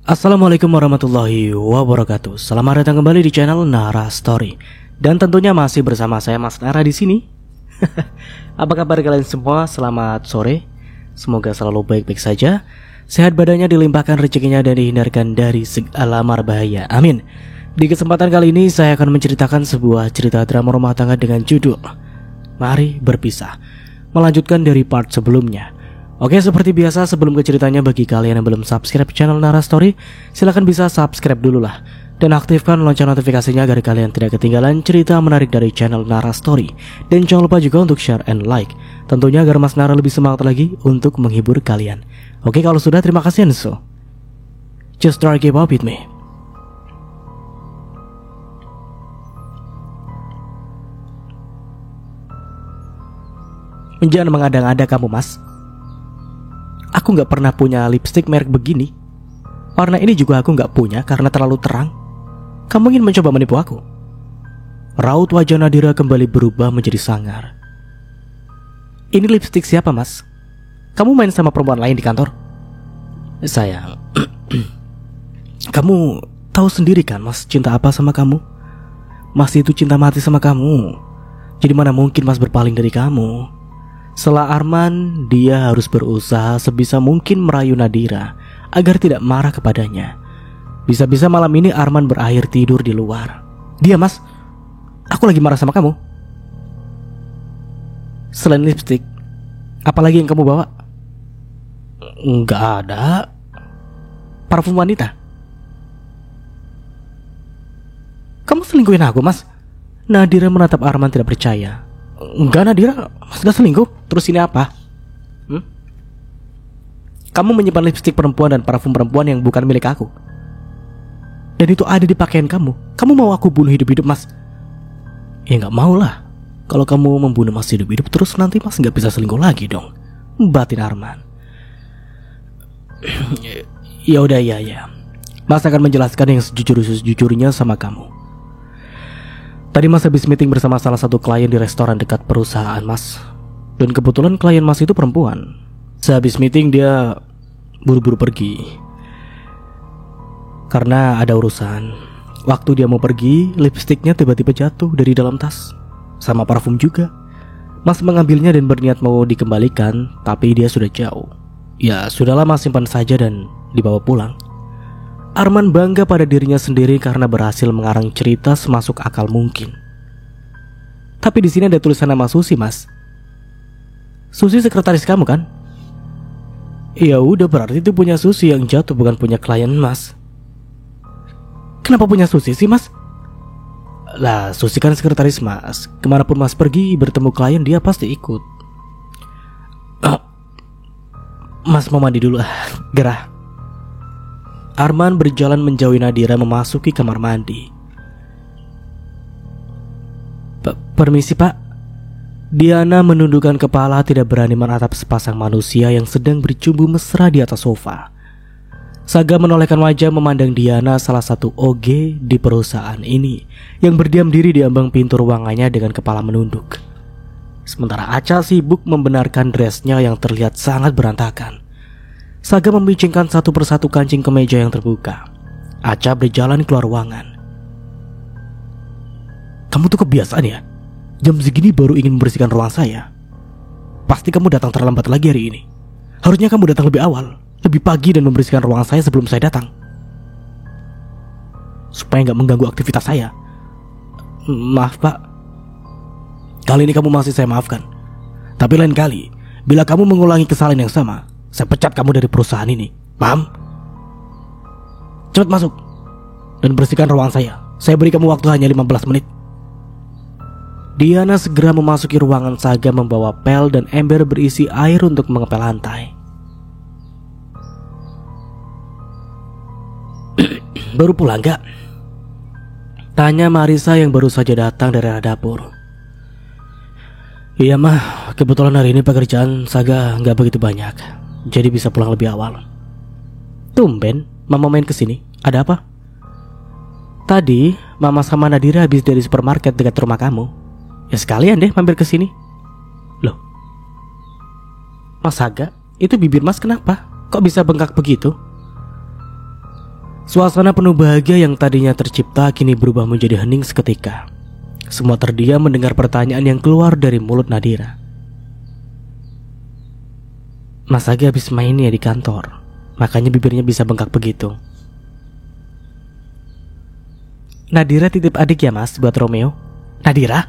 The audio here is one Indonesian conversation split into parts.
Assalamualaikum warahmatullahi wabarakatuh. Selamat datang kembali di channel Nara Story. Dan tentunya masih bersama saya Mas Nara di sini. Apa kabar kalian semua? Selamat sore. Semoga selalu baik-baik saja. Sehat badannya, dilimpahkan rezekinya dan dihindarkan dari segala mara bahaya. Amin. Di kesempatan kali ini saya akan menceritakan sebuah cerita drama rumah tangga dengan judul Mari Berpisah, melanjutkan dari part sebelumnya. Oke, seperti biasa sebelum ke ceritanya, bagi kalian yang belum subscribe channel Nara Story, silahkan bisa subscribe dulu lah dan aktifkan lonceng notifikasinya agar kalian tidak ketinggalan cerita menarik dari channel Nara Story. Dan jangan lupa juga untuk share and like, tentunya agar Mas Nara lebih semangat lagi untuk menghibur kalian. Oke, kalau sudah, terima kasih Enso. Just try keep up with me. Jangan mengada-ngada kamu, Mas. Aku gak pernah punya lipstick merek begini. Warna ini juga aku gak punya karena terlalu terang. Kamu ingin mencoba menipu aku? Raut wajah Nadira kembali berubah menjadi sangar. Ini lipstick siapa, Mas? Kamu main sama perempuan lain di kantor? Sayang, kamu tahu sendiri kan Mas cinta apa sama kamu? Mas itu cinta mati sama kamu. Jadi mana mungkin Mas berpaling dari kamu? Setelah Arman, dia harus berusaha sebisa mungkin merayu Nadira agar tidak marah kepadanya. Bisa-bisa malam ini Arman berakhir tidur di luar. Dia, Mas, aku lagi marah sama kamu. Selain lipstick, apalagi yang kamu bawa? Nggak ada. Parfum wanita. Kamu selingkuhin aku, Mas? Nadira menatap Arman tidak percaya. Enggak, Nadira, Mas gak selingkuh. Terus ini apa? Kamu menyimpan lipstik perempuan dan parfum perempuan yang bukan milik aku. Dan itu ada di pakaian kamu. Kamu mau aku bunuh hidup-hidup, Mas? Ya gak mau lah. Kalau kamu membunuh Mas hidup-hidup, terus nanti Mas gak bisa selingkuh lagi dong, batin Arman. Ya udah, ya. Mas akan menjelaskan yang sejujurnya sama kamu. Tadi Mas habis meeting bersama salah satu klien di restoran dekat perusahaan Mas. Dan kebetulan klien Mas itu perempuan. Sehabis meeting dia buru-buru pergi karena ada urusan. Waktu dia mau pergi, lipstiknya tiba-tiba jatuh dari dalam tas. Sama parfum juga. Mas mengambilnya dan berniat mau dikembalikan, tapi dia sudah jauh. Ya sudahlah, Mas simpan saja dan dibawa pulang. Arman bangga pada dirinya sendiri karena berhasil mengarang cerita semasuk akal mungkin. Tapi di sini ada tulisan nama Susi, Mas. Susi sekretaris kamu kan? Ya udah, berarti itu punya Susi yang jatuh, bukan punya klien Mas. Kenapa punya Susi sih, Mas? Lah, Susi kan sekretaris Mas. Kemanapun Mas pergi bertemu klien, dia pasti ikut. Mas mau mandi dulu, gerah. Arman berjalan menjauhi Nadira memasuki kamar mandi. Permisi, Pak. Diana menundukkan kepala, tidak berani menatap sepasang manusia yang sedang bercumbu mesra di atas sofa. Saga menolehkan wajah memandang Diana, salah satu OG di perusahaan ini, yang berdiam diri di ambang pintu ruangannya dengan kepala menunduk. Sementara Acha sibuk membenarkan dressnya yang terlihat sangat berantakan. Saga membincangkan satu persatu kancing kemeja yang terbuka. Acha berjalan keluar ruangan. Kamu tuh kebiasaan ya? Jam segini baru ingin membersihkan ruang saya. Pasti kamu datang terlambat lagi hari ini. Harusnya kamu datang lebih awal, lebih pagi, dan membersihkan ruang saya sebelum saya datang, supaya gak mengganggu aktivitas saya. Maaf, Pak. Kali ini kamu masih saya maafkan. Tapi lain kali, bila kamu mengulangi kesalahan yang sama, saya pecat kamu dari perusahaan ini. Paham? Cepat masuk dan bersihkan ruang saya. Saya beri kamu waktu hanya 15 menit. Diana segera memasuki ruangan Saga membawa pel dan ember berisi air untuk mengepel lantai. Baru pulang gak? Tanya Marisa yang baru saja datang dari arah dapur. Iya mah, kebetulan hari ini pekerjaan Saga gak begitu banyak, jadi bisa pulang lebih awal. Tumben, Mama main kesini. Ada apa? Tadi, Mama sama Nadira habis dari supermarket dekat rumah kamu. Ya sekalian deh mampir kesini. Loh, Mas Saga, itu bibir Mas kenapa? Kok bisa bengkak begitu? Suasana penuh bahagia yang tadinya tercipta kini berubah menjadi hening seketika. Semua terdiam mendengar pertanyaan yang keluar dari mulut Nadira. Mas Aga habis main ya di kantor, makanya bibirnya bisa bengkak begitu. Nadira titip adik ya mas buat Romeo. Nadira?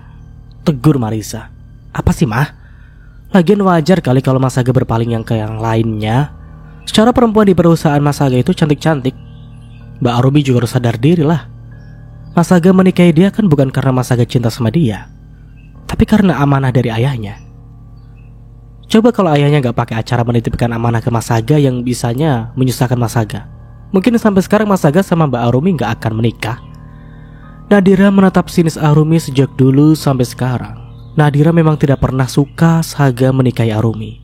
Tegur Marisa. Apa sih mah? Lagian wajar kali kalau Mas Aga berpaling yang ke yang lainnya. Secara perempuan di perusahaan Mas Aga itu cantik-cantik. Mbak Arumi juga harus sadar diri lah. Mas Aga menikahi dia kan bukan karena Mas Aga cinta sama dia, tapi karena amanah dari ayahnya. Coba kalau ayahnya gak pakai acara menitipkan amanah ke Mas Aga yang bisanya menyusahkan Mas Aga, mungkin sampai sekarang Mas Aga sama Mbak Arumi gak akan menikah. Nadira menatap sinis Arumi sejak dulu sampai sekarang. Nadira memang tidak pernah suka Saga menikahi Arumi.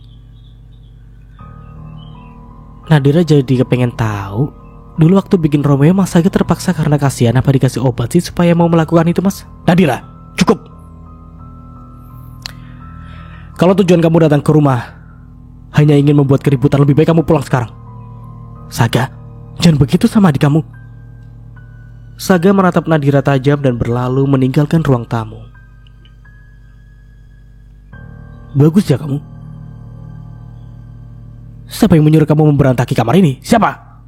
Nadira jadi kepengen tahu, dulu waktu bikin Romeo Mas Aga terpaksa karena kasihan apa dikasih obat sih supaya mau melakukan itu mas? Nadira, cukup. Kalau tujuan kamu datang ke rumah hanya ingin membuat keributan, lebih baik kamu pulang sekarang. Saga, jangan begitu sama adik kamu. Saga menatap Nadira tajam dan berlalu meninggalkan ruang tamu. Bagus ya kamu. Siapa yang menyuruh kamu memberantaki kamar ini? Siapa?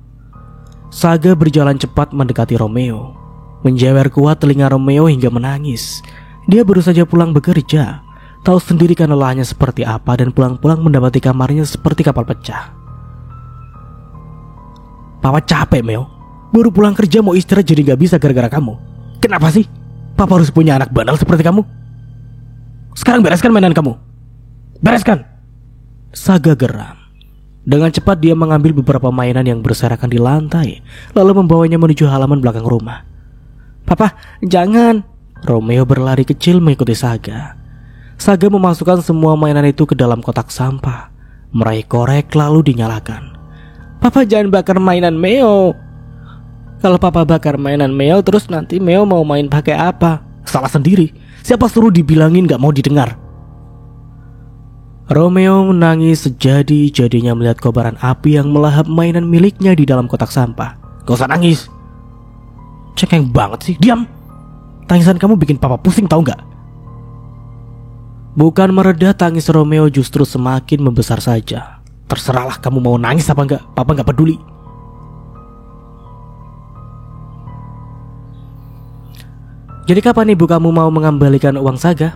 Saga berjalan cepat mendekati Romeo. Menjewer kuat telinga Romeo hingga menangis. Dia baru saja pulang bekerja, tahu sendiri kan lelahnya seperti apa, dan pulang-pulang mendapati kamarnya seperti kapal pecah. Papa capek Meo. Baru pulang kerja mau istirahat jadi gak bisa gara-gara kamu. Kenapa sih Papa harus punya anak bandel seperti kamu? Sekarang bereskan mainan kamu. Bereskan. Saga geram. Dengan cepat dia mengambil beberapa mainan yang berserakan di lantai, lalu membawanya menuju halaman belakang rumah. Papa, jangan. Romeo berlari kecil mengikuti Saga. Saga memasukkan semua mainan itu ke dalam kotak sampah, meraih korek lalu dinyalakan. Papa jangan bakar mainan Meo. Kalau Papa bakar mainan Meo, terus nanti Meo mau main pakai apa? Salah sendiri. Siapa suruh dibilangin gak mau didengar? Romeo menangis sejadi-jadinya melihat kobaran api yang melahap mainan miliknya di dalam kotak sampah. Gak usah nangis. Cengeng banget sih, diam. Tangisan kamu bikin Papa pusing tahu gak? Bukan mereda, tangis Romeo justru semakin membesar saja. Terserahlah kamu mau nangis apa enggak, Papa gak peduli. Jadi kapan ibu kamu mau mengembalikan uang Saga?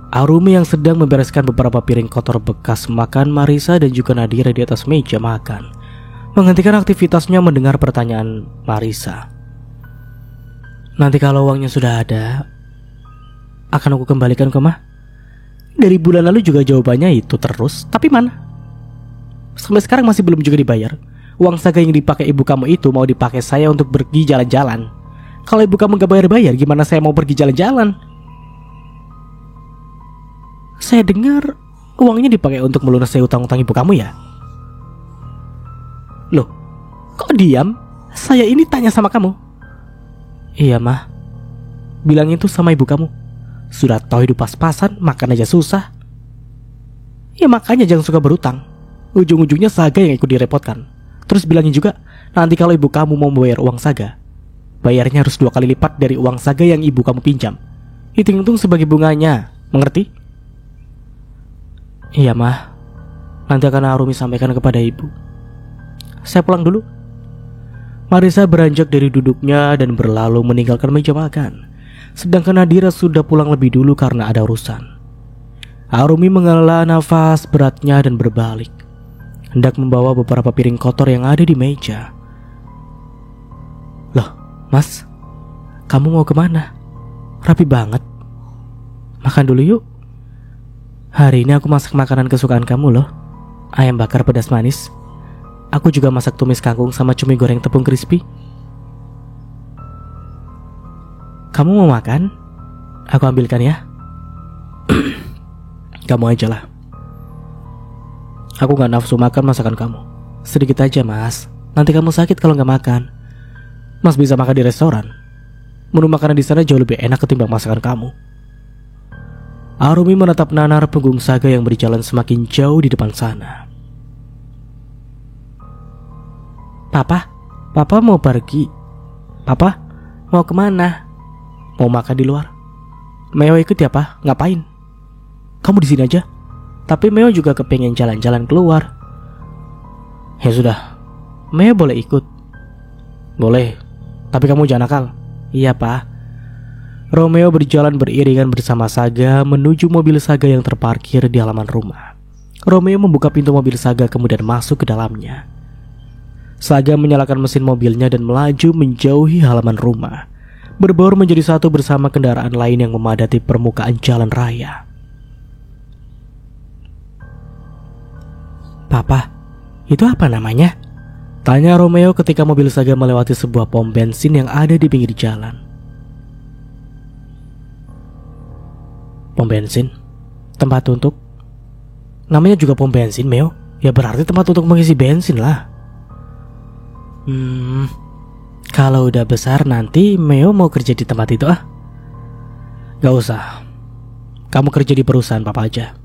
Arumi yang sedang membereskan beberapa piring kotor bekas makan Marisa dan juga Nadira di atas meja makan menghentikan aktivitasnya mendengar pertanyaan Marisa. Nanti kalau uangnya sudah ada, akan aku kembalikan ke Mah. Dari bulan lalu juga jawabannya itu terus, tapi mana? Sampai sekarang masih belum juga dibayar. Uang Saga yang dipakai ibu kamu itu mau dipakai saya untuk pergi jalan-jalan. Kalau ibu kamu gak bayar-bayar, gimana saya mau pergi jalan-jalan? Saya dengar uangnya dipakai untuk melunasi utang-utang ibu kamu ya? Loh, kok diam? Saya ini tanya sama kamu. Iya mah, bilang itu sama ibu kamu. Sudah tahu hidup pas-pasan, makan aja susah. Ya makanya jangan suka berutang. Ujung-ujungnya Saga yang ikut direpotkan. Terus bilangin juga, nanti kalau ibu kamu mau bayar uang Saga, bayarnya harus 2 kali lipat dari uang Saga yang ibu kamu pinjam. Hitung-hitung sebagai bunganya, mengerti? Iya mah, nanti akan Arumi sampaikan kepada ibu. Saya pulang dulu. Marisa beranjak dari duduknya dan berlalu meninggalkan meja makan. Sedangkan Nadira sudah pulang lebih dulu karena ada urusan. Arumi menghela nafas beratnya dan berbalik, hendak membawa beberapa piring kotor yang ada di meja. Loh, Mas, kamu mau kemana? Rapi banget. Makan dulu yuk. Hari ini aku masak makanan kesukaan kamu loh. Ayam bakar pedas manis. Aku juga masak tumis kangkung sama cumi goreng tepung crispy. Kamu mau makan? Aku ambilkan ya. Kamu aja lah. Aku gak nafsu makan masakan kamu. Sedikit aja mas. Nanti kamu sakit kalau gak makan. Mas bisa makan di restoran. Menu makanan di sana jauh lebih enak ketimbang masakan kamu. Arumi menatap nanar punggung Saga yang berjalan semakin jauh di depan sana. Papa, Papa mau pergi. Papa mau kemana? Mau makan di luar. Meo ikut ya, Pak? Ngapain? Kamu di sini aja. Tapi Meo juga kepengen jalan-jalan keluar. Ya sudah, Meo boleh ikut. Boleh, tapi kamu jangan nakal. Iya, Pak. Romeo berjalan beriringan bersama Saga menuju mobil Saga yang terparkir di halaman rumah. Romeo membuka pintu mobil Saga kemudian masuk ke dalamnya. Saga menyalakan mesin mobilnya dan melaju menjauhi halaman rumah, berbaur menjadi satu bersama kendaraan lain yang memadati permukaan jalan raya. Papa, itu apa namanya? Tanya Romeo ketika mobil Saga melewati sebuah pom bensin yang ada di pinggir jalan. Pom bensin? Tempat untuk? Namanya juga pom bensin, Meo. Ya berarti tempat untuk mengisi bensin lah. Kalau udah besar nanti Meo mau kerja di tempat itu ah? Gak usah. Kamu kerja di perusahaan papa aja.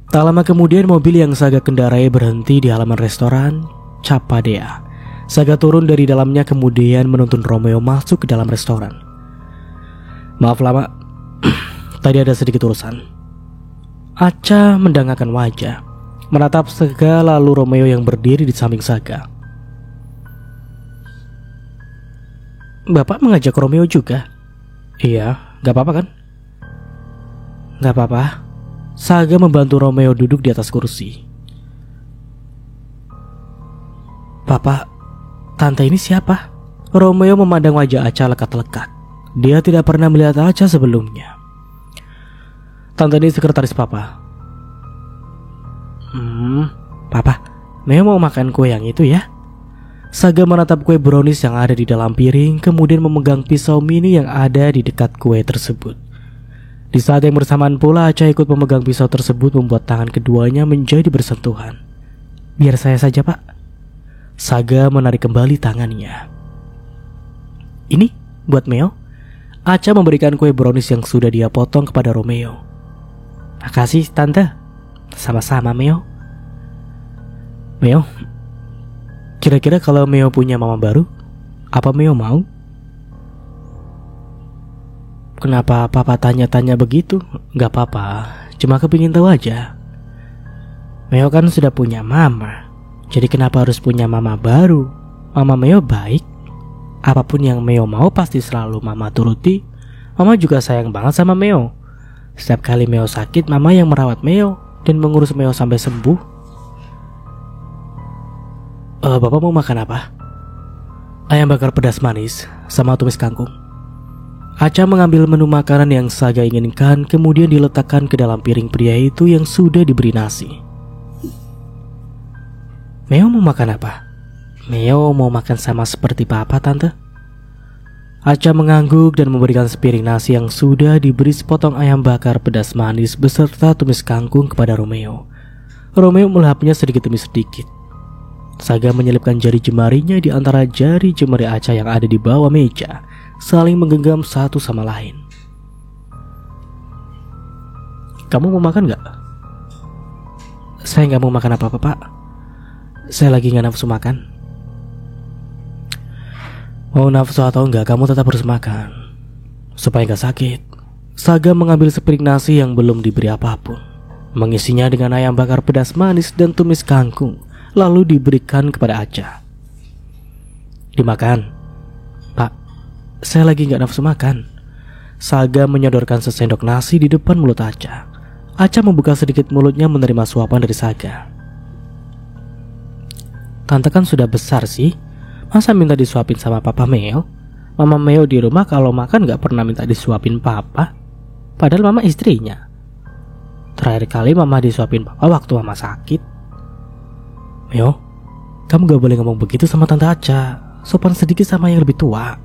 Tak lama kemudian mobil yang Saga kendarai berhenti di halaman restoran Capadea. Saga turun dari dalamnya kemudian menuntun Romeo masuk ke dalam restoran. Maaf lama, tadi ada sedikit urusan. Aca mendangakkan wajah, menatap Saga lalu Romeo yang berdiri di samping Saga. Bapak mengajak Romeo juga? Iya, gak apa-apa kan? Gak apa-apa. Saga membantu Romeo duduk di atas kursi. Bapak, tante ini siapa? Romeo memandang wajah Aca lekat-lekat. Dia tidak pernah melihat Aca sebelumnya. Tante ini sekretaris papa. Papa, Meo mau makan kue yang itu ya? Saga menatap kue brownies yang ada di dalam piring, kemudian memegang pisau mini yang ada di dekat kue tersebut. Di saat yang bersamaan pula Aca ikut memegang pisau tersebut, membuat tangan keduanya menjadi bersentuhan. Biar saya saja, Pak. Saga menarik kembali tangannya. Ini buat Meo. Aca memberikan kue brownies yang sudah dia potong kepada Romeo. Makasih tante. Sama-sama Meo. Meo, kira-kira kalau Meo punya mama baru, apa Meo mau? Kenapa papa tanya-tanya begitu? Gak apa-apa, cuma kepingin tahu aja. Meo kan sudah punya mama, jadi kenapa harus punya mama baru? Mama Meo baik. Apapun yang Meo mau pasti selalu mama turuti. Mama juga sayang banget sama Meo. Setiap kali Meo sakit, mama yang merawat Meo dan mengurus Meo sampai sembuh. Bapak mau makan apa? Ayam bakar pedas manis sama tumis kangkung. Aca mengambil menu makanan yang Saga inginkan, kemudian diletakkan ke dalam piring pria itu yang sudah diberi nasi. Meo mau makan apa? Meo mau makan sama seperti papa tante. Aca mengangguk dan memberikan sepiring nasi yang sudah diberi sepotong ayam bakar pedas manis beserta tumis kangkung kepada Romeo. Romeo melahapnya sedikit demi sedikit. Saga menyelipkan jari jemarinya di antara jari jemari Aca yang ada di bawah meja, saling menggenggam satu sama lain. Kamu mau makan gak? Saya gak mau makan apa-apa, Pak. Saya lagi gak nafsu makan. Mau nafsu atau enggak, kamu tetap harus makan supaya gak sakit. Saga mengambil sepiring nasi yang belum diberi apapun, mengisinya dengan ayam bakar pedas manis dan tumis kangkung, lalu diberikan kepada Aca. Dimakan. Pak, saya lagi gak nafsu makan. Saga menyodorkan sesendok nasi di depan mulut Aca. Aca membuka sedikit mulutnya menerima suapan dari Saga. Tante kan sudah besar sih, masa minta disuapin sama Papa Meo? Mama Meo di rumah kalau makan gak pernah minta disuapin Papa. Padahal Mama istrinya. Terakhir kali Mama disuapin Papa waktu Mama sakit. Meo, kamu gak boleh ngomong begitu sama Tante Aca. Sopan sedikit sama yang lebih tua.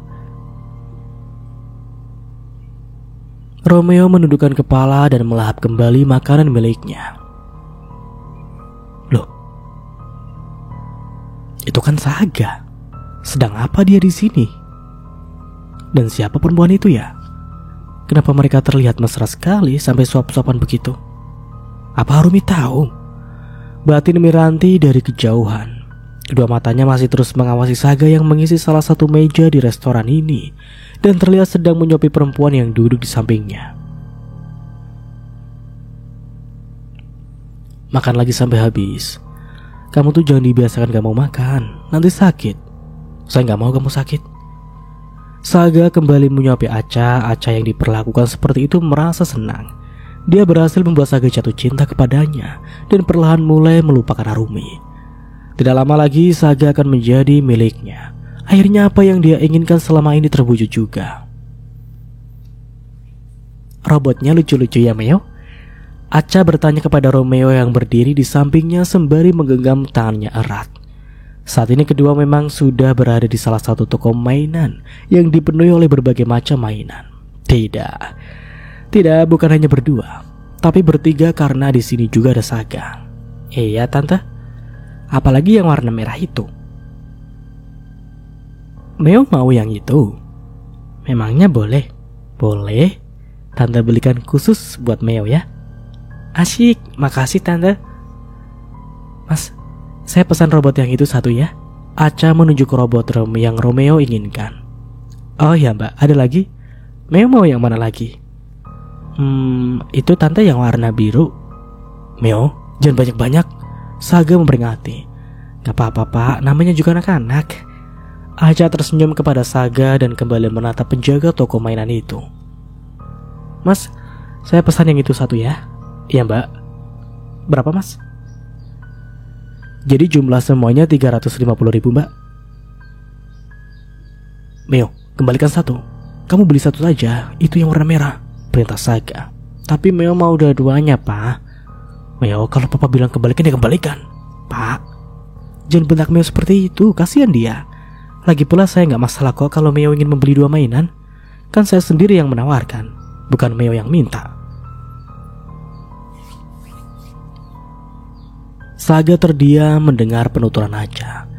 Romeo menundukkan kepala dan melahap kembali makanan miliknya. Loh, itu kan Saga. Sedang apa dia di sini? Dan siapa perempuan itu ya? Kenapa mereka terlihat mesra sekali sampai suap-suapan begitu? Apa Harumi tahu? Batin Miranti dari kejauhan. Kedua matanya masih terus mengawasi Saga yang mengisi salah satu meja di restoran ini dan terlihat sedang menyuapi perempuan yang duduk di sampingnya. Makan lagi sampai habis. Kamu tuh jangan dibiasakan gak mau makan, nanti sakit. Saya gak mau kamu sakit. Saga kembali menyuapi Acha. Acha yang diperlakukan seperti itu merasa senang. Dia berhasil membuat Saga jatuh cinta kepadanya dan perlahan mulai melupakan Arumi. Tidak lama lagi Saga akan menjadi miliknya. Akhirnya apa yang dia inginkan selama ini terwujud juga. Robotnya lucu-lucu ya, Meo? Acha bertanya kepada Romeo yang berdiri di sampingnya sembari menggenggam tangannya erat. Saat ini kedua memang sudah berada di salah satu toko mainan yang dipenuhi oleh berbagai macam mainan. Tidak, bukan hanya berdua, tapi bertiga karena di sini juga ada Saga. Iya, Tante. Apalagi yang warna merah itu. Meo mau yang itu. Memangnya boleh? Boleh. Tante belikan khusus buat Meo ya. Asyik, makasih Tante. Mas, saya pesan robot yang itu satu ya. Acha menunjuk ke robot yang Romeo inginkan. Oh ya Mbak, ada lagi? Meo mau yang mana lagi? Itu Tante yang warna biru. Meo, jangan banyak-banyak. Saga memperingati. Gak apa-apa Pak, namanya juga anak-anak. Acha tersenyum kepada Saga dan kembali menatap penjaga toko mainan itu. Mas, saya pesan yang itu satu ya. Iya Mbak. Berapa Mas? Jadi jumlah semuanya 350.000 Mbak. Meo, kembalikan satu. Kamu beli satu saja, itu yang warna merah, perintah Saga. Tapi Meo mau dua-duanya Pak. Meo, kalau Papa bilang kembalikan ya kembalikan. Pak, jangan bentak Meo seperti itu, kasihan dia. Lagi pula saya gak masalah kok kalau Meo ingin membeli dua mainan. Kan saya sendiri yang menawarkan, bukan Meo yang minta. Saga terdiam mendengar penuturan Acha.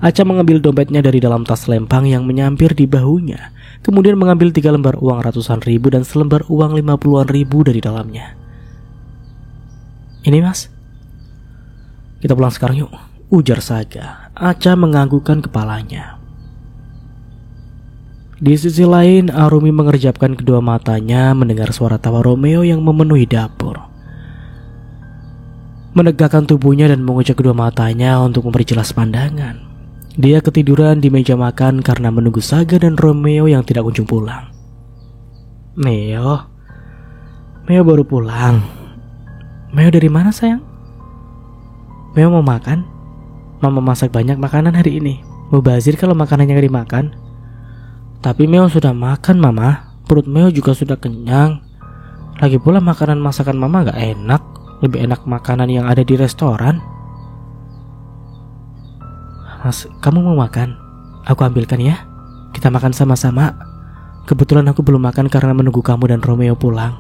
Acha mengambil dompetnya dari dalam tas lempang yang menyampir di bahunya. Kemudian mengambil 3 lembar uang ratusan ribu dan selembar uang 50-an ribu dari dalamnya. Ini Mas. Kita pulang sekarang yuk, ujar Saga. Acha menganggukkan kepalanya. Di sisi lain, Arumi mengerjapkan kedua matanya mendengar suara tawa Romeo yang memenuhi dapur. Menegakkan tubuhnya dan mengucap kedua matanya untuk memperjelas pandangan. Dia ketiduran di meja makan karena menunggu Saga dan Romeo yang tidak kunjung pulang. Meo baru pulang. Meo dari mana sayang? Meo mau makan? Mama masak banyak makanan hari ini. Mubazir kalau makanannya gak dimakan. Tapi Meo sudah makan Mama. Perut Meo juga sudah kenyang. Lagi pula makanan masakan Mama gak enak. Lebih enak makanan yang ada di restoran. Mas, kamu mau makan? Aku ambilkan ya. Kita makan sama-sama. Kebetulan aku belum makan karena menunggu kamu dan Romeo pulang.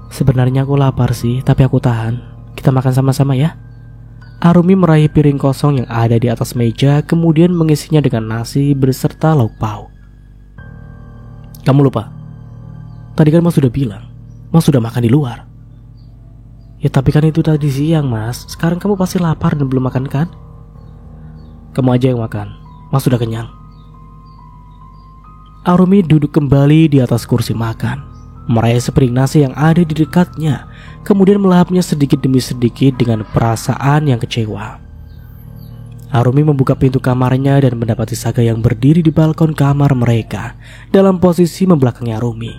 Sebenarnya aku lapar sih, tapi aku tahan. Kita makan sama-sama ya. Arumi meraih piring kosong yang ada di atas meja, kemudian mengisinya dengan nasi beserta lauk pauk. Kamu lupa? Tadi kan Mas sudah bilang, Mas sudah makan di luar. Ya tapi kan itu tadi siang Mas. Sekarang kamu pasti lapar dan belum makan kan? Kamu aja yang makan, Mas sudah kenyang. Arumi duduk kembali di atas kursi makan, meraih sepiring nasi yang ada di dekatnya, kemudian melahapnya sedikit demi sedikit dengan perasaan yang kecewa. Arumi membuka pintu kamarnya dan mendapati Saga yang berdiri di balkon kamar mereka dalam posisi membelakangi Arumi.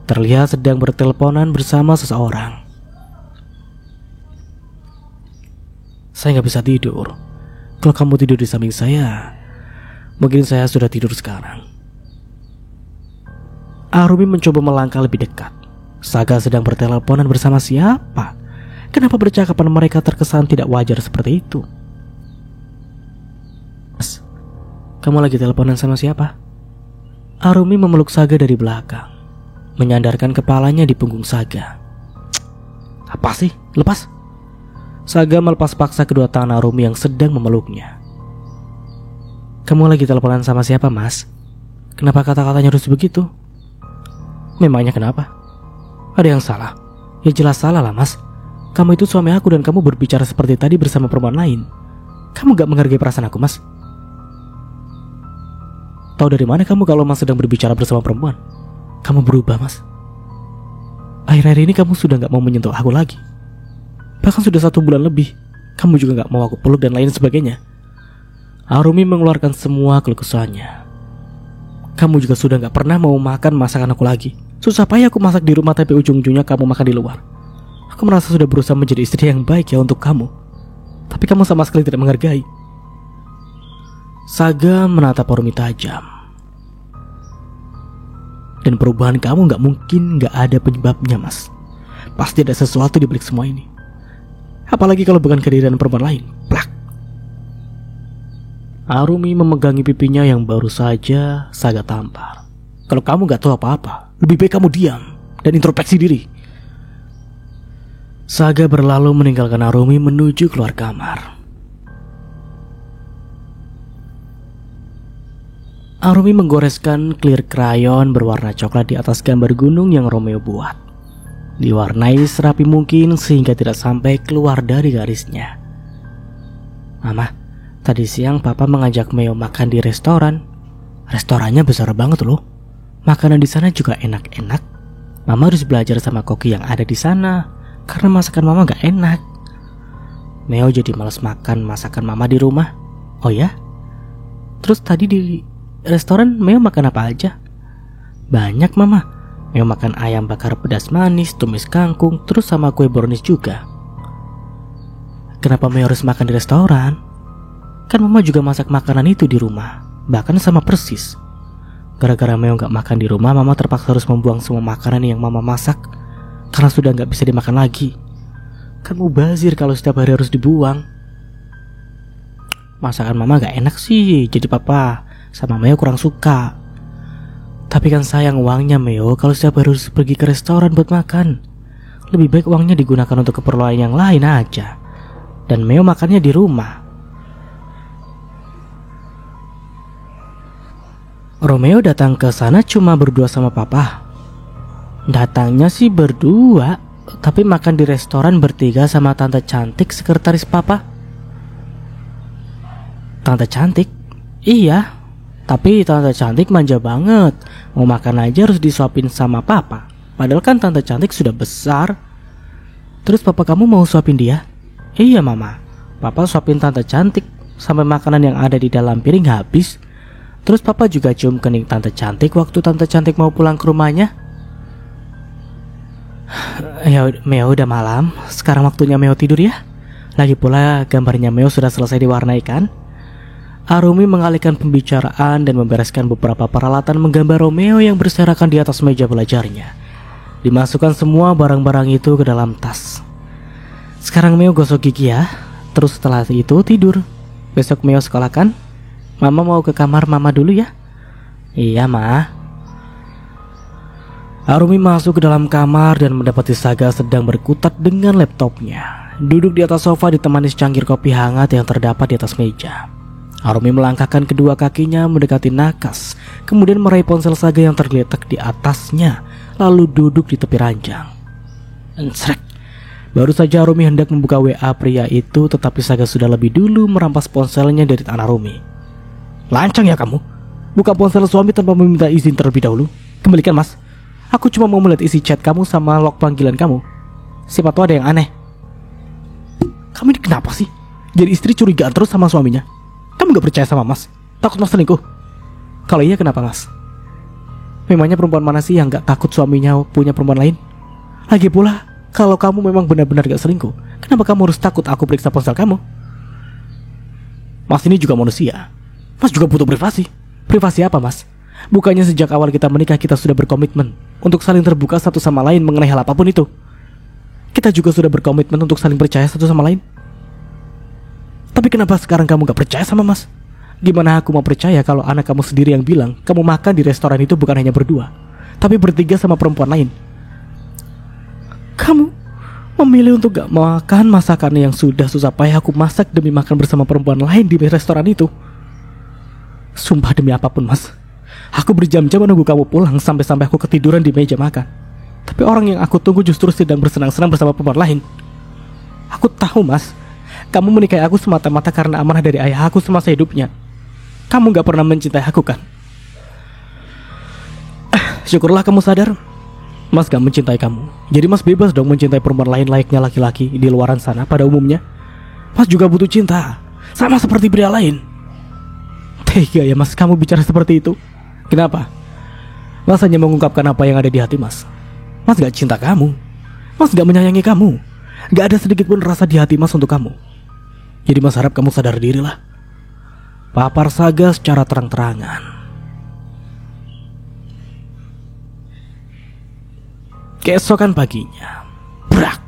Terlihat sedang berteleponan bersama seseorang. Saya gak bisa tidur. Kalau kamu tidur di samping saya, mungkin saya sudah tidur sekarang. Arumi mencoba melangkah lebih dekat. Saga sedang berteleponan bersama siapa? Kenapa percakapan mereka terkesan tidak wajar seperti itu? Mas, kamu lagi teleponan sama siapa? Arumi memeluk Saga dari belakang, menyandarkan kepalanya di punggung Saga. Apa sih? Lepas. Saga melepas paksa kedua tangan Arumi yang sedang memeluknya. Kamu lagi teleponan sama siapa Mas? Kenapa kata-katanya harus begitu? Memangnya kenapa? Ada yang salah? Ya jelas salah lah Mas. Kamu itu suami aku dan kamu berbicara seperti tadi bersama perempuan lain. Kamu gak menghargai perasaan aku, Mas? Tahu dari mana kamu kalau Mas sedang berbicara bersama perempuan? Kamu berubah, Mas. Akhir-akhir ini kamu sudah gak mau menyentuh aku lagi. Bahkan sudah 1 bulan lebih. Kamu juga gak mau aku peluk dan lain sebagainya. Arumi mengeluarkan semua keluh kesahnya. Kamu juga sudah gak pernah mau makan masakan aku lagi. Susah payah aku masak di rumah, tapi ujung-ujungnya kamu makan di luar. Aku merasa sudah berusaha menjadi istri yang baik ya untuk kamu, tapi kamu sama sekali tidak menghargai. Saga menatap Arumi tajam. Dan perubahan kamu gak mungkin gak ada penyebabnya, Mas. Pasti ada sesuatu di balik semua ini. Apalagi kalau bukan kehadiran perempuan lain. Plak. Arumi memegangi pipinya yang baru saja Saga tampar. Kalau kamu gak tahu apa-apa, lebih baik kamu diam dan introspeksi diri. Saga berlalu meninggalkan Arumi menuju keluar kamar. Arumi menggoreskan clear crayon berwarna coklat di atas gambar gunung yang Romeo buat. Diwarnai serapi mungkin sehingga tidak sampai keluar dari garisnya. Mama, tadi siang Papa mengajak Meo makan di restoran. Restorannya besar banget loh. Makanan di sana juga enak-enak. Mama harus belajar sama koki yang ada di sana, karena masakan Mama gak enak. Meo jadi malas makan masakan Mama di rumah. Oh ya? Terus tadi di restoran Meo makan apa aja? Banyak, Mama. Meo makan ayam bakar pedas manis, tumis kangkung, terus sama kue brownies juga. Kenapa Meo harus makan di restoran? Kan Mama juga masak makanan itu di rumah, bahkan sama persis. Gara-gara Meo gak makan di rumah, Mama terpaksa harus membuang semua makanan yang Mama masak karena sudah gak bisa dimakan lagi. Kan mubazir kalau setiap hari harus dibuang. Masakan Mama gak enak sih, jadi Papa sama Meo kurang suka. Tapi kan sayang uangnya Meo kalau setiap hari harus pergi ke restoran buat makan. Lebih baik uangnya digunakan untuk keperluan yang lain aja. Dan Meo makannya di rumah. Romeo datang ke sana cuma berdua sama Papa. Datangnya sih berdua, tapi makan di restoran bertiga sama Tante Cantik, sekretaris Papa. Tante Cantik? Iya, tapi Tante Cantik manja banget. Mau makan aja harus disuapin sama Papa. Padahal kan Tante Cantik sudah besar. Terus Papa kamu mau suapin dia? Iya, Mama. Papa suapin Tante Cantik sampai makanan yang ada di dalam piring habis. Terus Papa juga cium kening Tante Cantik waktu Tante Cantik mau pulang ke rumahnya. Ya Meo, udah malam. Sekarang waktunya Meo tidur ya. Lagi pula gambarnya Meo sudah selesai diwarnai kan? Arumi mengalihkan pembicaraan dan membereskan beberapa peralatan menggambar Romeo yang berserakan di atas meja belajarnya. Dimasukkan semua barang-barang itu ke dalam tas. Sekarang Meo gosok gigi ya. Terus setelah itu tidur. Besok Meo sekolah kan? Mama mau ke kamar Mama dulu ya? Iya, Ma. Arumi masuk ke dalam kamar dan mendapati Saga sedang berkutat dengan laptopnya. Duduk di atas sofa ditemani secangkir kopi hangat yang terdapat di atas meja. Arumi melangkahkan kedua kakinya mendekati nakas, kemudian meraih ponsel Saga yang tergeletak di atasnya, lalu duduk di tepi ranjang. Ensrek. Baru saja Arumi hendak membuka WA pria itu, tetapi Saga sudah lebih dulu merampas ponselnya dari tangan Arumi. Lancang ya kamu? Buka ponsel suami tanpa meminta izin terlebih dahulu. Kembalikan, Mas. Aku cuma mau melihat isi chat kamu sama log panggilan kamu. Siapa tahu ada yang aneh. Kamu ini kenapa sih? Jadi istri curigaan terus sama suaminya. Kamu gak percaya sama Mas? Takut Mas selingkuh? Kalau iya kenapa, Mas? Memangnya perempuan mana sih yang gak takut suaminya punya perempuan lain? Lagi pula, kalau kamu memang benar-benar gak selingkuh, kenapa kamu harus takut aku periksa ponsel kamu? Mas ini juga manusia. Mas juga butuh privasi. Privasi apa, Mas? Bukannya sejak awal kita menikah kita sudah berkomitmen untuk saling terbuka satu sama lain mengenai hal apapun itu. Kita juga sudah berkomitmen untuk saling percaya satu sama lain. Tapi kenapa sekarang kamu gak percaya sama Mas? Gimana aku mau percaya kalau anak kamu sendiri yang bilang kamu makan di restoran itu bukan hanya berdua, tapi bertiga sama perempuan lain. Kamu memilih untuk gak makan masakan yang sudah susah payah aku masak demi makan bersama perempuan lain di restoran itu. Sumpah demi apapun, Mas, aku berjam-jam menunggu kamu pulang sampai-sampai aku ketiduran di meja makan. Tapi orang yang aku tunggu justru sedang bersenang-senang bersama perempuan lain. Aku tahu, Mas, Kamu menikahi aku semata-mata karena amanah dari ayah aku semasa hidupnya. Kamu gak pernah mencintai aku kan? Syukurlah kamu sadar. Mas gak mencintai kamu. Jadi Mas bebas dong mencintai perempuan lain layaknya laki-laki di luaran sana pada umumnya. Mas juga butuh cinta, sama seperti pria lain. Tega ya Mas kamu bicara seperti itu. Kenapa? Mas hanya mengungkapkan apa yang ada di hati Mas. Mas gak cinta kamu. Mas gak menyayangi kamu. Gak ada sedikit pun rasa di hati Mas untuk kamu. Jadi Mas harap kamu sadar diri lah. Papar Saga secara terang-terangan. Keesokan paginya, brak,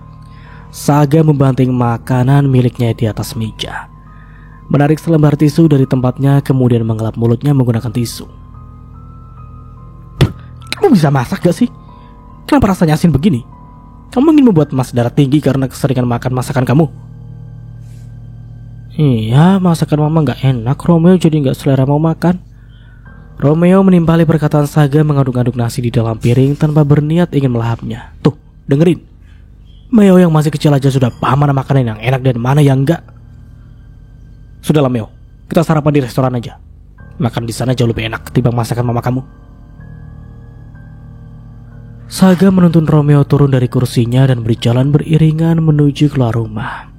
Saga membanting makanan miliknya di atas meja, menarik selembar tisu dari tempatnya, kemudian mengelap mulutnya menggunakan tisu. Kamu bisa masak gak sih? Kenapa rasanya asin begini? Kamu ingin membuat Mas darah tinggi karena keseringan makan masakan kamu? Iya, masakan mama gak enak, Romeo jadi gak selera mau makan. Romeo menimpali perkataan Saga mengaduk-aduk nasi di dalam piring tanpa berniat ingin melahapnya. Tuh, dengerin. Meo yang masih kecil aja sudah paham mana makanan yang enak dan mana yang enggak. Sudahlah Meo, kita sarapan di restoran aja. Makan di sana jauh lebih enak ketimbang masakan mama kamu. Saga menuntun Romeo turun dari kursinya dan berjalan beriringan menuju keluar rumah.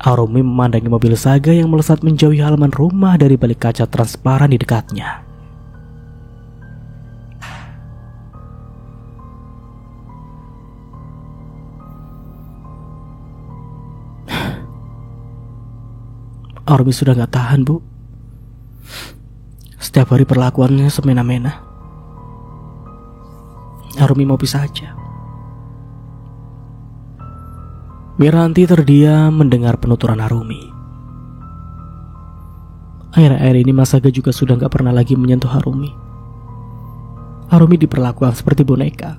Arumi memandangi mobil Saga yang melesat menjauhi halaman rumah dari balik kaca transparan di dekatnya. Arumi sudah gak tahan, Bu. Setiap hari perlakuannya semena-mena. Arumi mau pisah aja. Miranti terdiam mendengar penuturan Arumi. Akhir-akhir ini Mas Saga juga sudah gak pernah lagi menyentuh Arumi. Arumi diperlakukan seperti boneka,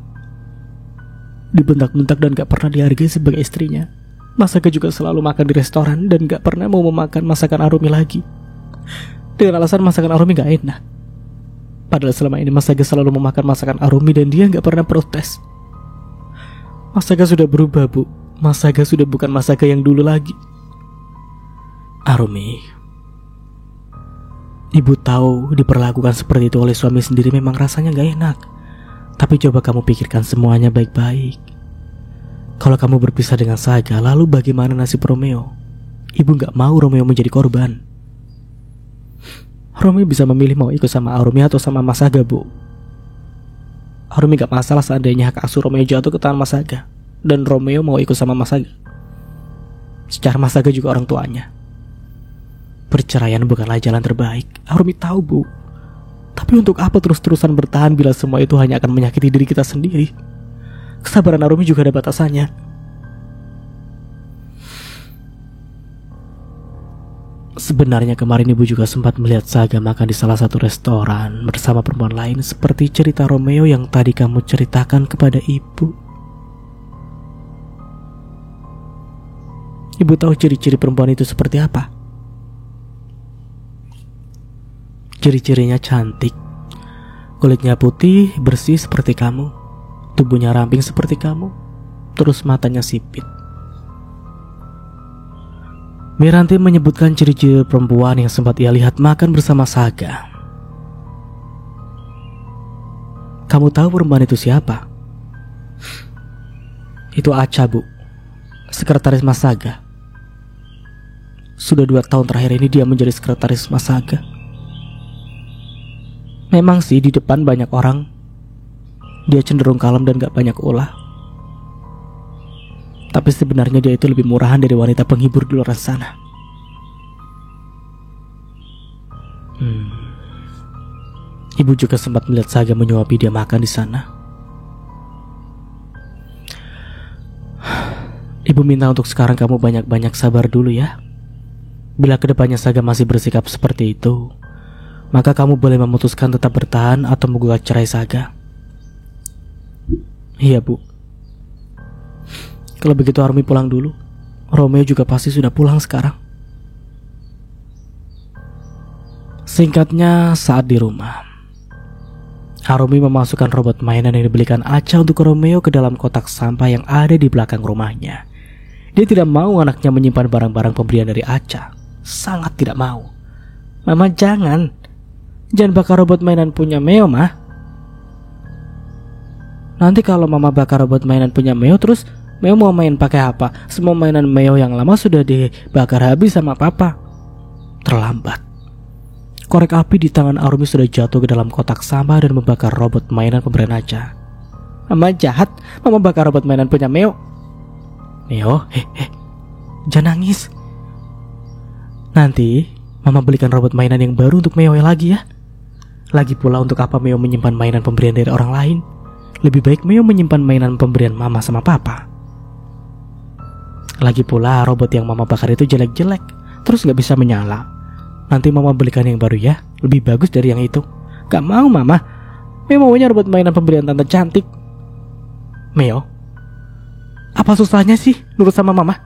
dibentak-bentak dan gak pernah dihargai sebagai istrinya. Mas Saga juga selalu makan di restoran dan gak pernah mau memakan masakan Arumi lagi, dengan alasan masakan Arumi gak enak. Padahal selama ini Mas Saga selalu memakan masakan Arumi dan dia gak pernah protes. Mas Saga sudah berubah, Bu. Mas Saga sudah bukan Mas Saga yang dulu lagi. Arumi, Ibu tahu diperlakukan seperti itu oleh suami sendiri memang rasanya gak enak. Tapi coba kamu pikirkan semuanya baik-baik. Kalau kamu berpisah dengan Saga, lalu bagaimana nasib Romeo? Ibu gak mau Romeo menjadi korban. Romeo bisa memilih mau ikut sama Arumi atau sama Mas Saga, Bu. Arumi gak masalah seandainya hak asuh Romeo jatuh ke tangan Mas Saga dan Romeo mau ikut sama Mas Saga. Secara Mas Saga juga orang tuanya. Perceraian bukanlah jalan terbaik. Arumi tahu, Bu. Tapi untuk apa terus-terusan bertahan bila semua itu hanya akan menyakiti diri kita sendiri? Kesabaran Arumi juga ada batasannya. Sebenarnya kemarin ibu juga sempat melihat Saga makan di salah satu restoran bersama perempuan lain seperti cerita Romeo yang tadi kamu ceritakan kepada ibu. Ibu tahu ciri-ciri perempuan itu seperti apa? Ciri-cirinya cantik, kulitnya putih, bersih seperti kamu, tubuhnya ramping seperti kamu, terus matanya sipit. Miranti menyebutkan ciri-ciri perempuan yang sempat ia lihat makan bersama Saga. Kamu tahu perempuan itu siapa? Itu Acha, Bu, sekretaris Mas Saga. Sudah 2 tahun terakhir ini dia menjadi sekretaris Mas Saga. Memang sih di depan banyak orang dia cenderung kalem dan gak banyak ulah. Tapi sebenarnya dia itu lebih murahan dari wanita penghibur di luar sana. Ibu juga sempat melihat Saga menyuapi dia makan di sana. Ibu minta untuk sekarang kamu banyak-banyak sabar dulu ya. Bila kedepannya Saga masih bersikap seperti itu, maka kamu boleh memutuskan tetap bertahan atau menggugat cerai Saga. Iya, Bu. Kalau begitu Arumi pulang dulu. Romeo juga pasti sudah pulang sekarang. Singkatnya, saat di rumah, Arumi memasukkan robot mainan yang dibelikan Acha untuk Romeo ke dalam kotak sampah yang ada di belakang rumahnya. Dia tidak mau anaknya menyimpan barang-barang pemberian dari Acha. Sangat tidak mau. Mama jangan bakar robot mainan punya Meo, mah. Nanti kalau mama bakar robot mainan punya Meo, terus Meo mau main pakai apa? Semua mainan Meo yang lama sudah dibakar habis sama papa. Terlambat. Korek api di tangan Arumi sudah jatuh ke dalam kotak sampah dan membakar robot mainan pemberian Acha. Mama jahat, mama bakar robot mainan punya Meo. Meo, jangan nangis. Nanti mama belikan robot mainan yang baru untuk Meo lagi ya. Lagi pula untuk apa Meo menyimpan mainan pemberian dari orang lain? Lebih baik Meo menyimpan mainan pemberian mama sama papa. Lagi pula robot yang mama bakar itu jelek-jelek, terus gak bisa menyala. Nanti mama belikan yang baru ya, lebih bagus dari yang itu. Gak mau mama, Meo maunya robot mainan pemberian tante cantik. Meo, apa susahnya sih nurut sama mama?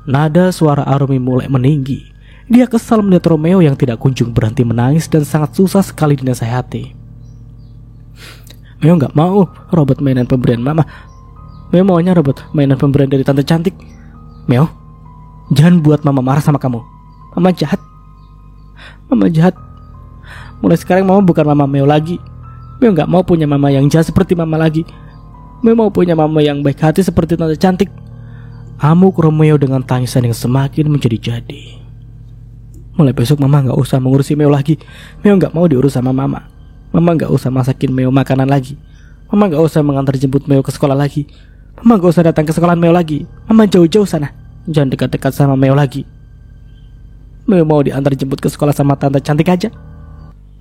Nada suara Arumi mulai meninggi. Dia kesal melihat Romeo yang tidak kunjung berhenti menangis dan sangat susah sekali dinasehati. Meo gak mau robot mainan pemberian mama. Meo maunya robot mainan pemberian dari tante cantik. Meo, jangan buat mama marah sama kamu. Mama jahat. Mama jahat. Mulai sekarang mama bukan mama Meo lagi. Meo gak mau punya mama yang jahat seperti mama lagi. Meo mau punya mama yang baik hati seperti tante cantik. Amuk Romeo dengan tangisan yang semakin menjadi-jadi. Mulai besok mama gak usah mengurusi Meo lagi. Meo gak mau diurus sama mama. Mama gak usah masakin Meo makanan lagi. Mama gak usah mengantar jemput Meo ke sekolah lagi. Mama gak usah datang ke sekolahan Meo lagi. Mama jauh-jauh sana. Jangan dekat-dekat sama Meo lagi. Meo mau diantar jemput ke sekolah sama tante cantik aja.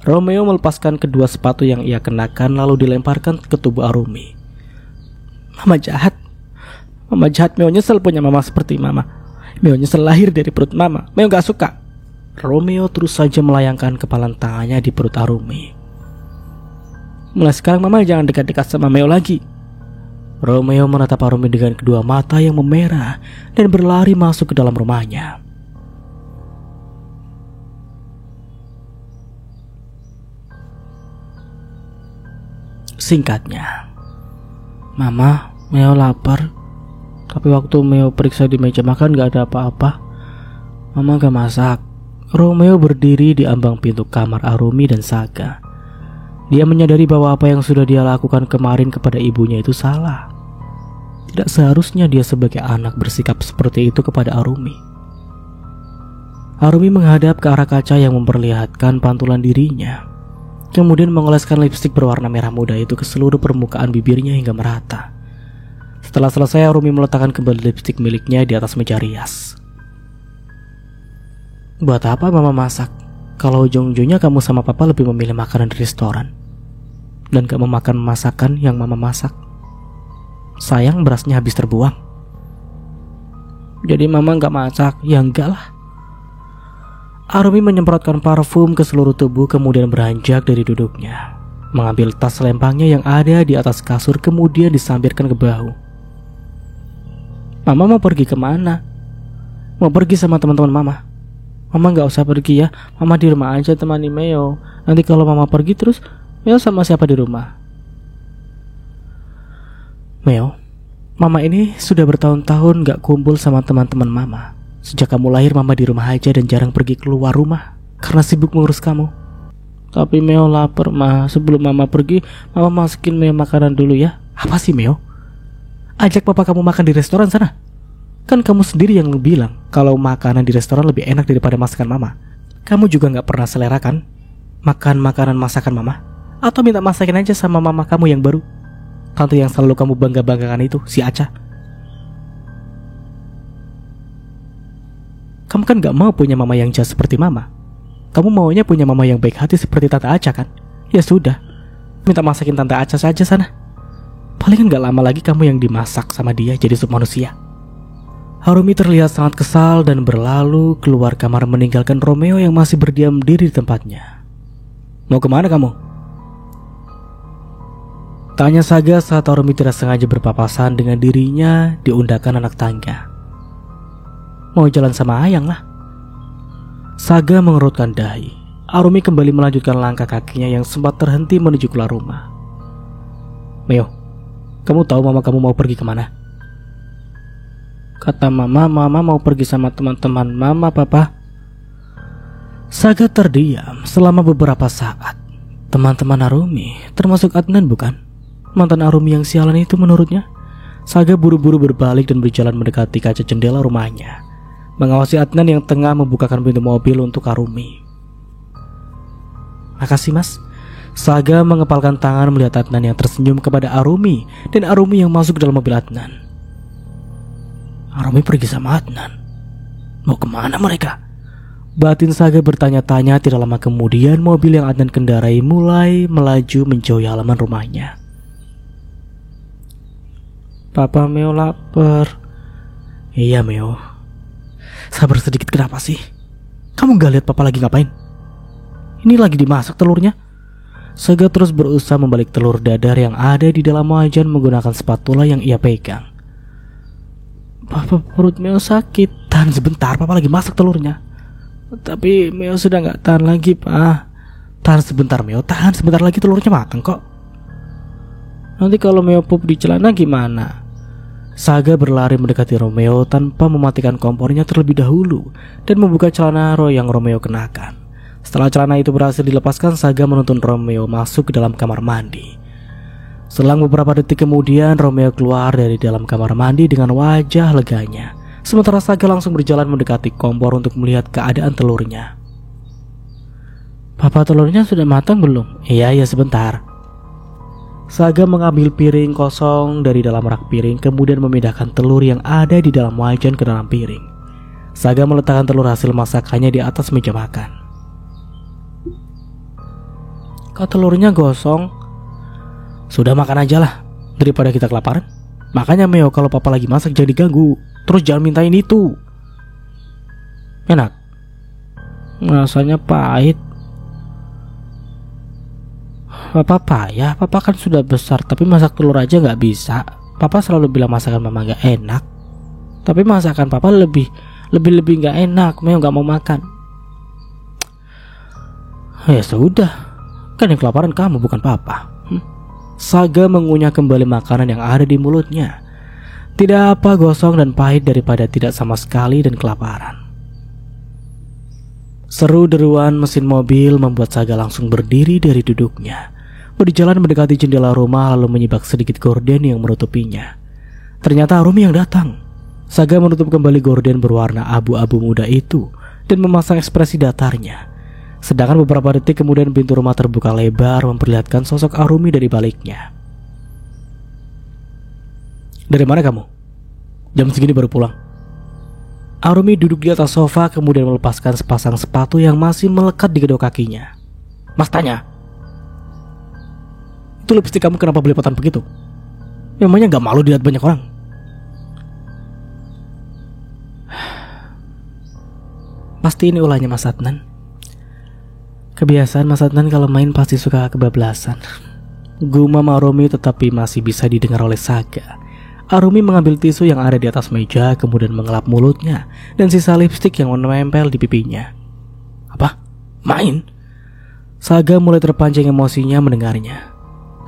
Romeo melepaskan kedua sepatu yang ia kenakan lalu dilemparkan ke tubuh Arumi. Mama jahat. Mama jahat. Meo nyesel punya mama seperti mama. Meo nyesel lahir dari perut mama. Meo gak suka. Romeo terus saja melayangkan kepalan tangannya di perut Arumi. Mulai sekarang mama jangan dekat-dekat sama Meo lagi. Romeo menatap Arumi dengan kedua mata yang memerah dan berlari masuk ke dalam rumahnya. Singkatnya, Mama, Meo lapar. Tapi waktu Meo periksa di meja makan gak ada apa-apa. Mama gak masak. Romeo berdiri di ambang pintu kamar Arumi dan Saga. Dia menyadari bahwa apa yang sudah dia lakukan kemarin kepada ibunya itu salah. Tidak seharusnya dia sebagai anak bersikap seperti itu kepada Arumi. Arumi menghadap ke arah kaca yang memperlihatkan pantulan dirinya. Kemudian mengoleskan lipstik berwarna merah muda itu ke seluruh permukaan bibirnya hingga merata. Setelah selesai, Arumi meletakkan kembali lipstik miliknya di atas meja rias. Buat apa mama masak? Kalau ujung-ujungnya kamu sama papa lebih memilih makanan di restoran dan gak memakan masakan yang mama masak. Sayang berasnya habis terbuang. Jadi mama gak masak? Ya enggak lah. Arumi menyemprotkan parfum ke seluruh tubuh kemudian beranjak dari duduknya, mengambil tas lempangnya yang ada di atas kasur kemudian disampirkan ke bahu. Mama mau pergi kemana? Mau pergi sama teman-teman mama. Mama gak usah pergi ya. Mama di rumah aja temani Meo. Nanti kalau mama pergi terus Meo sama siapa di rumah? Meo, mama ini sudah bertahun-tahun gak kumpul sama teman-teman mama. Sejak kamu lahir mama di rumah aja dan jarang pergi keluar rumah karena sibuk mengurus kamu. Tapi Meo lapar ma. Sebelum mama pergi, mama masukin Meo makanan dulu ya. Apa sih Meo? Ajak papa kamu makan di restoran sana. Kan kamu sendiri yang bilang kalau makanan di restoran lebih enak daripada masakan mama. Kamu juga gak pernah selera kan makan makanan masakan mama? Atau minta masakin aja sama mama kamu yang baru, tante yang selalu kamu bangga-banggakan itu, si Acha. Kamu kan gak mau punya mama yang jahat seperti mama. Kamu maunya punya mama yang baik hati seperti tante Acha kan? Ya sudah, minta masakin tante Acha saja sana. Palingan gak lama lagi kamu yang dimasak sama dia jadi sup manusia. Harumi terlihat sangat kesal dan berlalu keluar kamar meninggalkan Romeo yang masih berdiam diri di tempatnya. Mau kemana kamu? Tanya Saga saat Harumi tidak sengaja berpapasan dengan dirinya di undakan anak tangga. Mau jalan sama Ayang lah. Saga mengerutkan dahi. Harumi kembali melanjutkan langkah kakinya yang sempat terhenti menuju keluar rumah. Meo, kamu tahu mama kamu mau pergi kemana? Kata mama mau pergi sama teman-teman mama, papa. Saga terdiam selama beberapa saat. Teman-teman Arumi, termasuk Adnan bukan? Mantan Arumi yang sialan itu menurutnya. Saga buru-buru berbalik dan berjalan mendekati kaca jendela rumahnya, mengawasi Adnan yang tengah membukakan pintu mobil untuk Arumi. Makasih mas. Saga mengepalkan tangan melihat Adnan yang tersenyum kepada Arumi, dan Arumi yang masuk dalam mobil Adnan. Arumi pergi sama Adnan. Mau kemana mereka? Batin Saga bertanya-tanya. Tidak lama kemudian mobil yang Adnan kendarai mulai melaju menjauhi halaman rumahnya. Papa, Meo lapar. Iya Meo. Sabar sedikit, kenapa sih? Kamu gak lihat papa lagi ngapain? Ini lagi dimasak telurnya. Saga terus berusaha membalik telur dadar yang ada di dalam wajan menggunakan spatula yang ia pegang. Papa, perut Meo sakit. Tahan sebentar, papa lagi masak telurnya. Tapi Meo sudah gak tahan lagi, pak. Tahan sebentar Meo, tahan sebentar lagi telurnya matang kok. Nanti kalau Meo pup di celana gimana? Saga berlari mendekati Romeo tanpa mematikan kompornya terlebih dahulu dan membuka celana yang Romeo kenakan. Setelah celana itu berhasil dilepaskan, Saga menuntun Romeo masuk ke dalam kamar mandi. Selang beberapa detik kemudian, Romeo keluar dari dalam kamar mandi dengan wajah leganya. Sementara Saga langsung berjalan mendekati kompor untuk melihat keadaan telurnya. Papa, telurnya sudah matang belum? Iya sebentar. Saga mengambil piring kosong dari dalam rak piring, kemudian memindahkan telur yang ada di dalam wajan ke dalam piring. Saga meletakkan telur hasil masakannya di atas meja makan. Kok telurnya gosong? Sudah, makan aja lah, daripada kita kelaparan. Makanya Meo, kalau papa lagi masak jangan diganggu. Terus jangan mintain itu. Enak? Rasanya pahit. Papa ya, papa kan sudah besar, tapi masak telur aja gak bisa. Papa selalu bilang masakan mama gak enak, tapi masakan papa lebih gak enak. Meo gak mau makan. Ya sudah, kan yang kelaparan kamu bukan papa. Saga mengunyah kembali makanan yang ada di mulutnya. Tidak apa gosong dan pahit daripada tidak sama sekali dan kelaparan. Seru deruan mesin mobil membuat Saga langsung berdiri dari duduknya, berjalan mendekati jendela rumah lalu menyibak sedikit gorden yang menutupinya. Ternyata Arumi yang datang. Saga menutup kembali gorden berwarna abu-abu muda itu dan memasang ekspresi datarnya. Sedangkan beberapa detik kemudian pintu rumah terbuka lebar memperlihatkan sosok Arumi dari baliknya. Dari mana kamu? Jam segini baru pulang. Arumi duduk di atas sofa kemudian melepaskan sepasang sepatu yang masih melekat di kedua kakinya. Mas tanya, itu lipstik kamu kenapa belepotan begitu? Memangnya gak malu dilihat banyak orang? Pasti ini ulahnya Mas Adnan. Kebiasaan Mas Adnan kalau main pasti suka kebablasan. Gumam Arumi tetapi masih bisa didengar oleh Saga. Arumi mengambil tisu yang ada di atas meja kemudian mengelap mulutnya dan sisa lipstik yang menempel di pipinya. Apa? Main? Saga mulai terpancing emosinya mendengarnya.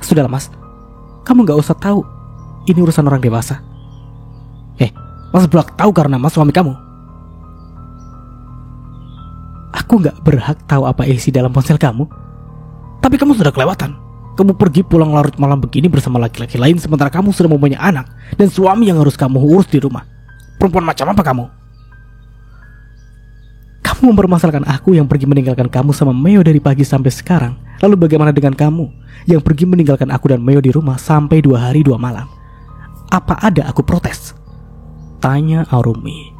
Sudahlah mas, kamu gak usah tahu. Ini urusan orang dewasa. Mas berhak tahu karena mas suami kamu. Aku gak berhak tahu apa isi dalam ponsel kamu. Tapi kamu sudah kelewatan. Kamu pergi pulang larut malam begini bersama laki-laki lain sementara kamu sudah mempunyai anak dan suami yang harus kamu urus di rumah. Perempuan macam apa kamu? Kamu mempermasalahkan aku yang pergi meninggalkan kamu sama Meo dari pagi sampai sekarang. Lalu bagaimana dengan kamu yang pergi meninggalkan aku dan Meo di rumah sampai 2 hari 2 malam? Apa ada aku protes? Tanya Arumi.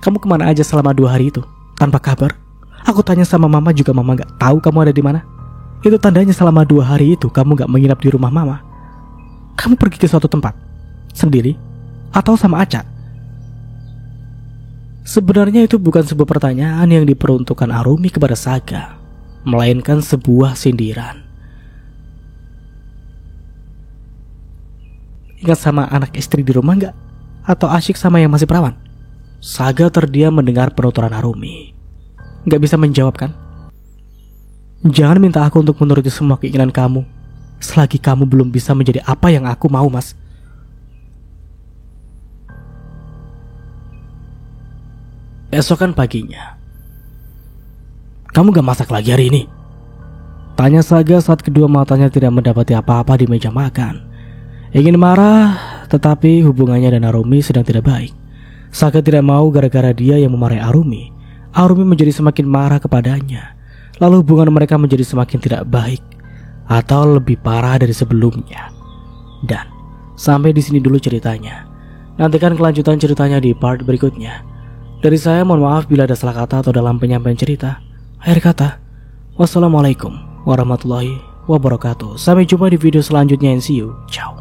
Kamu kemana aja selama 2 hari itu? Tanpa kabar? Aku tanya sama mama juga mama gak tahu kamu ada di mana. Itu tandanya selama 2 hari itu kamu gak menginap di rumah mama. Kamu pergi ke suatu tempat sendiri atau sama Aca? Sebenarnya itu bukan sebuah pertanyaan yang diperuntukkan Arumi kepada Saga, melainkan sebuah sindiran. Ingat sama anak istri di rumah gak? Atau asyik sama yang masih perawan? Saga terdiam mendengar penuturan Arumi. Gak bisa menjawab kan? Jangan minta aku untuk menuruti semua keinginan kamu selagi kamu belum bisa menjadi apa yang aku mau, mas. Esokan paginya. "Kamu gak masak lagi hari ini?" tanya Saga saat kedua matanya tidak mendapati apa-apa di meja makan. Ingin marah, tetapi hubungannya dan Arumi sedang tidak baik. Saga tidak mau gara-gara dia yang memarahi Arumi. Arumi menjadi semakin marah kepadanya. Lalu hubungan mereka menjadi semakin tidak baik, atau lebih parah dari sebelumnya. Dan sampai di sini dulu ceritanya. Nantikan kelanjutan ceritanya di part berikutnya. Dari saya mohon maaf bila ada salah kata atau dalam penyampaian cerita. Akhir kata, wassalamualaikum warahmatullahi wabarakatuh. Sampai jumpa di video selanjutnya and see you. Ciao.